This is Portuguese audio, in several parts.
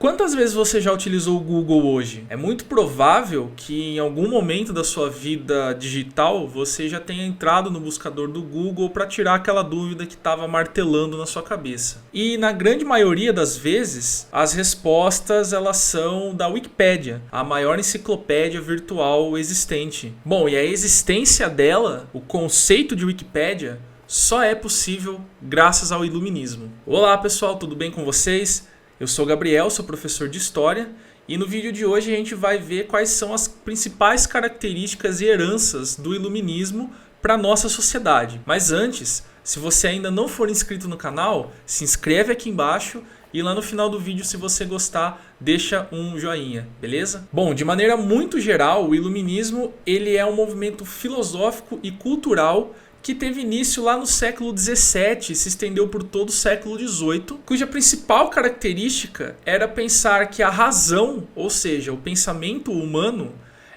Quantas vezes você já utilizou o Google hoje? É muito provável que em algum momento da sua vida digital você já tenha entrado no buscador do Google para tirar aquela dúvida que estava martelando na sua cabeça. E na grande maioria das vezes, as respostas elas são da Wikipédia, a maior enciclopédia virtual existente. Bom, e a existência dela, o conceito de Wikipédia, só é possível graças ao iluminismo. Olá pessoal, tudo bem com vocês? Eu sou o Gabriel, sou professor de História, e no vídeo de hoje a gente vai ver quais são as principais características e heranças do iluminismo para a nossa sociedade. Mas antes, se você ainda não for inscrito no canal, se inscreve aqui embaixo e lá no final do vídeo, se você gostar, deixa um joinha, beleza? Bom, de maneira muito geral, o iluminismo ele é um movimento filosófico e cultural que teve início lá no século XVII e se estendeu por todo o século XVIII, cuja principal característica era pensar que a razão, ou seja, o pensamento humano,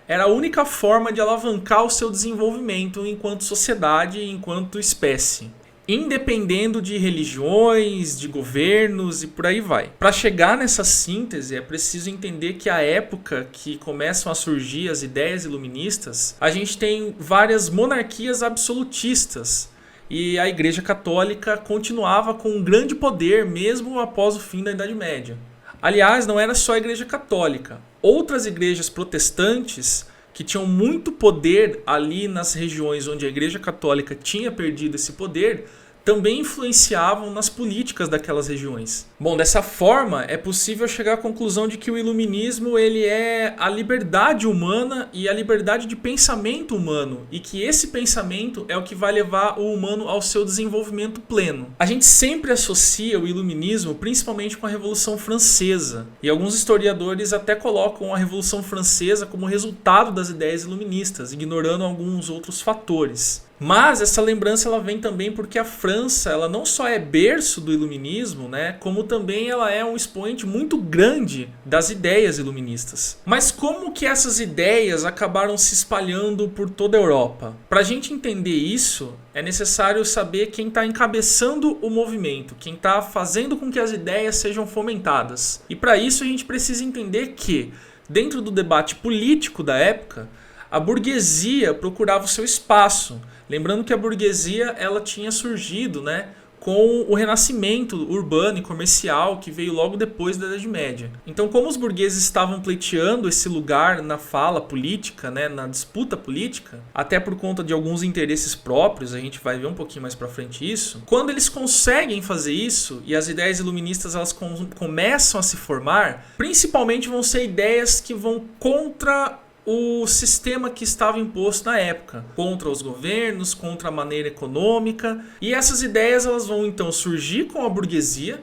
era a única forma de alavancar o seu desenvolvimento enquanto sociedade e enquanto espécie, independendo de religiões, de governos e por aí vai. Para chegar nessa síntese, é preciso entender que a época que começam a surgir as ideias iluministas, a gente tem várias monarquias absolutistas e a Igreja Católica continuava com um grande poder mesmo após o fim da Idade Média. Aliás, não era só a Igreja Católica. Outras igrejas protestantes que tinham muito poder ali nas regiões onde a Igreja Católica tinha perdido esse poder, também influenciavam nas políticas daquelas regiões. Bom, dessa forma é possível chegar à conclusão de que o iluminismo ele é a liberdade humana e a liberdade de pensamento humano, e que esse pensamento é o que vai levar o humano ao seu desenvolvimento pleno. A gente sempre associa o iluminismo principalmente com a Revolução Francesa, e alguns historiadores até colocam a Revolução Francesa como resultado das ideias iluministas, ignorando alguns outros fatores. Mas essa lembrança ela vem também porque a França ela não só é berço do iluminismo, né, como também ela é um expoente muito grande das ideias iluministas. Mas como que essas ideias acabaram se espalhando por toda a Europa? Para a gente entender isso, é necessário saber quem está encabeçando o movimento, quem está fazendo com que as ideias sejam fomentadas. E para isso a gente precisa entender que, dentro do debate político da época, a burguesia procurava o seu espaço. Lembrando que a burguesia ela tinha surgido, né, com o renascimento urbano e comercial que veio logo depois da Idade Média. Então, como os burgueses estavam pleiteando esse lugar na fala política, né, na disputa política, até por conta de alguns interesses próprios, a gente vai ver um pouquinho mais pra frente isso, quando eles conseguem fazer isso e as ideias iluministas elas começam a se formar, principalmente vão ser ideias que vão contra o sistema que estava imposto na época, contra os governos, contra a maneira econômica, e essas ideias elas vão então surgir com a burguesia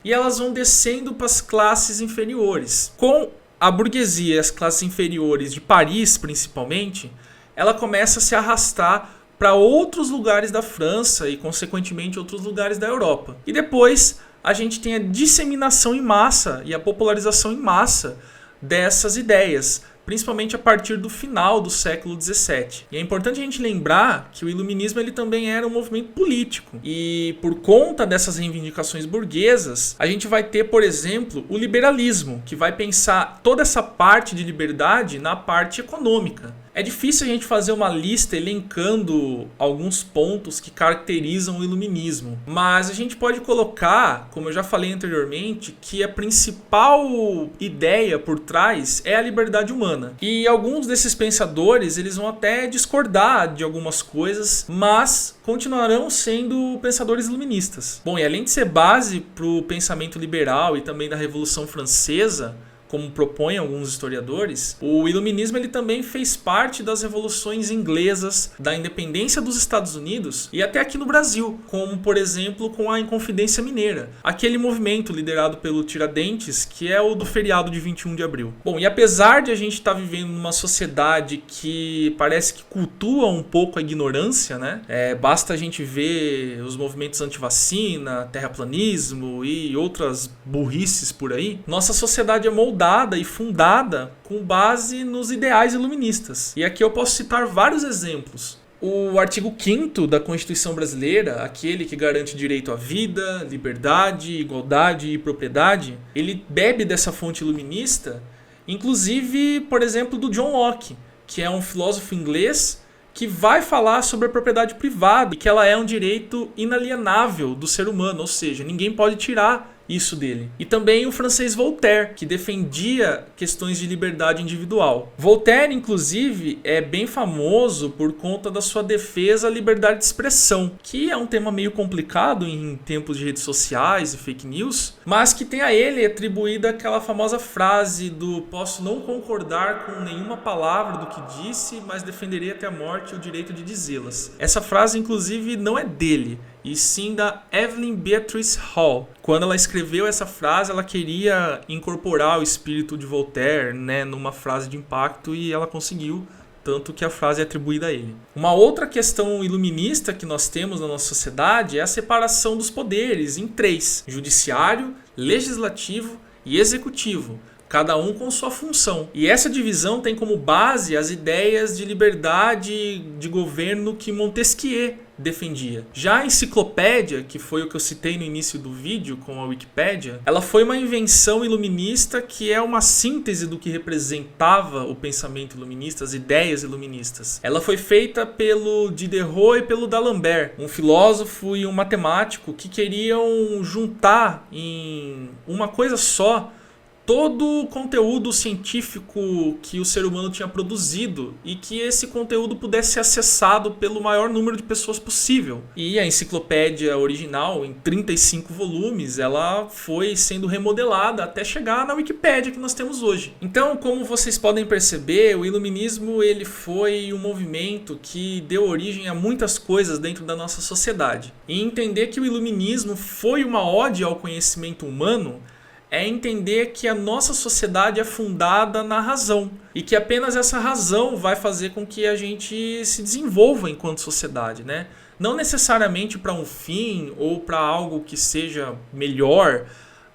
e elas vão descendo para as classes inferiores. Com a burguesia e as classes inferiores de Paris, principalmente, ela começa a se arrastar para outros lugares da França e, consequentemente, outros lugares da Europa. E depois a gente tem a disseminação em massa e a popularização em massa dessas ideias, principalmente a partir do final do século XVII. E é importante a gente lembrar que o iluminismo ele também era um movimento político. E por conta dessas reivindicações burguesas, a gente vai ter, por exemplo, o liberalismo, que vai pensar toda essa parte de liberdade na parte econômica. É difícil a gente fazer uma lista elencando alguns pontos que caracterizam o iluminismo, mas a gente pode colocar, como eu já falei anteriormente, que a principal ideia por trás é a liberdade humana. E alguns desses pensadores eles vão até discordar de algumas coisas, mas continuarão sendo pensadores iluministas. Bom, e além de ser base para o pensamento liberal e também da Revolução Francesa, como propõem alguns historiadores, o iluminismo ele também fez parte das revoluções inglesas, da independência dos Estados Unidos e até aqui no Brasil, como por exemplo com a Inconfidência Mineira, aquele movimento liderado pelo Tiradentes, que é o do feriado de 21 de abril. Bom, e apesar de a gente estar vivendo numa sociedade que parece que cultua um pouco a ignorância, né? Basta a gente ver os movimentos anti-vacina, terraplanismo e outras burrices por aí, nossa sociedade é moldada e fundada com base nos ideais iluministas. E aqui eu posso citar vários exemplos. O artigo 5º da Constituição Brasileira, aquele que garante direito à vida, liberdade, igualdade e propriedade, ele bebe dessa fonte iluminista, inclusive, por exemplo, do John Locke, que é um filósofo inglês que vai falar sobre a propriedade privada e que ela é um direito inalienável do ser humano, ou seja, ninguém pode tirar isso dele. E também o francês Voltaire, que defendia questões de liberdade individual. Voltaire, inclusive, é bem famoso por conta da sua defesa à liberdade de expressão, que é um tema meio complicado em tempos de redes sociais e fake news, mas que tem a ele atribuída aquela famosa frase do "posso não concordar com nenhuma palavra do que disse, mas defenderei até a morte o direito de dizê-las". Essa frase, inclusive, não é dele, e sim da Evelyn Beatrice Hall. Quando ela escreveu essa frase, ela queria incorporar o espírito de Voltaire, né, numa frase de impacto, e ela conseguiu, tanto que a frase é atribuída a ele. Uma outra questão iluminista que nós temos na nossa sociedade é a separação dos poderes em 3: judiciário, legislativo e executivo, cada um com sua função. E essa divisão tem como base as ideias de liberdade de governo que Montesquieu defendia. Já a enciclopédia, que foi o que eu citei no início do vídeo com a Wikipédia, ela foi uma invenção iluminista que é uma síntese do que representava o pensamento iluminista, as ideias iluministas. Ela foi feita pelo Diderot e pelo D'Alembert, um filósofo e um matemático que queriam juntar em uma coisa só todo o conteúdo científico que o ser humano tinha produzido e que esse conteúdo pudesse ser acessado pelo maior número de pessoas possível. E a enciclopédia original, em 35 volumes, ela foi sendo remodelada até chegar na Wikipédia que nós temos hoje. Então, como vocês podem perceber, o iluminismo ele foi um movimento que deu origem a muitas coisas dentro da nossa sociedade. E entender que o iluminismo foi uma ode ao conhecimento humano é entender que a nossa sociedade é fundada na razão e que apenas essa razão vai fazer com que a gente se desenvolva enquanto sociedade, né? Não necessariamente para um fim ou para algo que seja melhor,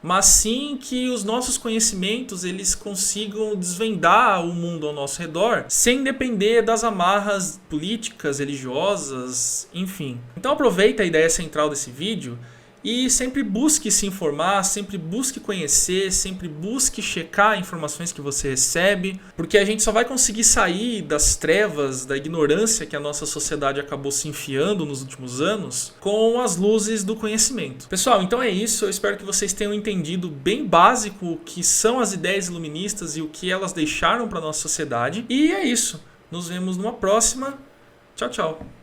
mas sim que os nossos conhecimentos eles consigam desvendar o mundo ao nosso redor sem depender das amarras políticas, religiosas, enfim. Então aproveita a ideia central desse vídeo e sempre busque se informar, sempre busque conhecer, sempre busque checar informações que você recebe, porque a gente só vai conseguir sair das trevas, da ignorância que a nossa sociedade acabou se enfiando nos últimos anos, com as luzes do conhecimento. Pessoal, então é isso. Eu espero que vocês tenham entendido bem básico o que são as ideias iluministas e o que elas deixaram para a nossa sociedade. E é isso. Nos vemos numa próxima. Tchau, tchau.